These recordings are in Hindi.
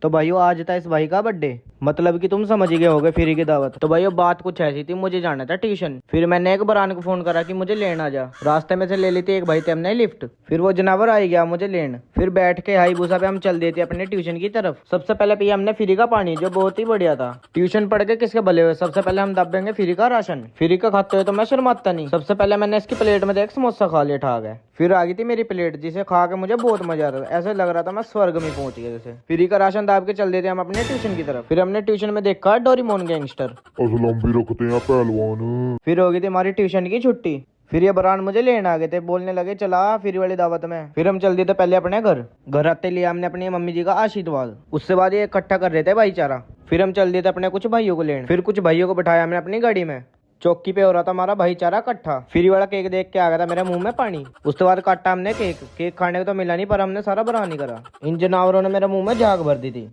तो भाइयों आज था इस भाई का बर्थडे, मतलब कि तुम समझ ही गए होगे फ्री की दावत। तो भाइयों बात कुछ ऐसी थी, मुझे जाना था ट्यूशन। फिर मैंने एक बरान को फोन करा कि मुझे लेने आ जा। रास्ते में से ले ली थी एक भाई थे हमने लिफ्ट। फिर वो जनावर आ गया मुझे लेने। फिर बैठ के हाई भूसा पे हम चल देते अपने ट्यूशन की तरफ। सबसे पहले पिया हमने फ्री का पानी, जो बहुत ही बढ़िया था। ट्यूशन पढ़ के किसके भले हुए, सबसे पहले हम दबेंगे फ्री का राशन। फ्री का खाते हुए तो मैं शर्माता नहीं। सबसे पहले मैंने इसकी प्लेट में एक समोसा खा लिया ठा गए। फिर आ गई थी मेरी प्लेट, जिसे खा के मुझे बहुत मजा आ रहा था। ऐसे लग रहा था मैं स्वर्ग में पहुंच गया जैसे। फ्री का राशन दाब के चल देते हम अपने ट्यूशन की तरफ। फिर हमने ट्यूशन में देखा डोरेमोन गैंगस्टर। असलम भी रखते हैं पहलवान। फिर हो गई थी हमारी ट्यूशन की छुट्टी। फिर ये बरान मुझे लेने आ गए थे, बोलने लगे चला फ्री वाली दावत में। फिर हम चल दिए थे पहले अपने घर आते लिया हमने अपनी मम्मी जी का आशीर्वाद। उससे बाद ये इकट्ठा कर रहे थे भाईचारा। फिर हम चल दिए थे अपने कुछ भाइयों को लेने। फिर कुछ भाइयों को बैठाया हमने अपनी गाड़ी में। चौकी पे हो रहा था हमारा भाईचारा इकट्ठा। फ्री वाला केक देख के आ गया था मेरे मुंह में पानी। उसके बाद काटा हमने केक खाने को तो मिला नहीं, पर हमने सारा बरानी करा। इन जानवरों ने मेरे मुंह में झाग भर दी थी।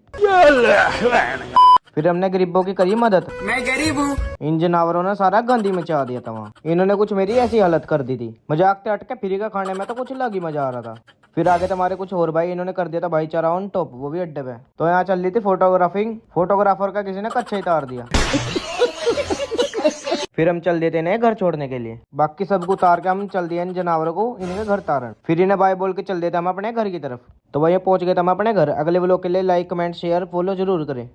फिर हमने गरीबों की करी मदद। मैं गरीब हूँ। इन जानवरों ने सारा गंदी मचा दिया था वहाँ। इन्होंने कुछ मेरी ऐसी हालत कर दी थी। मजाक से हटके फ्री का खाने में तो कुछ अलग ही मजा आ रहा था। फिर आगे तुम्हारे कुछ और भाई, इन्होंने कर दिया था भाईचारा ऑन टॉप, वो भी अड्डे पे। तो यहाँ चल रही थी फोटोग्राफिंग। फोटोग्राफर का किसी ने कच्चा ही तार दिया। फिर हम चल देते हैं घर छोड़ने के लिए। बाकी सबको उतार के हम चल दिए इन जानवरों को इनके घर तारण। फिर इन्हें बाय बोल के चल देते हम अपने घर की तरफ। तो वही पहुंच गए हम अपने घर। अगले व्लॉग के लिए लाइक कमेंट शेयर फॉलो जरूर करें।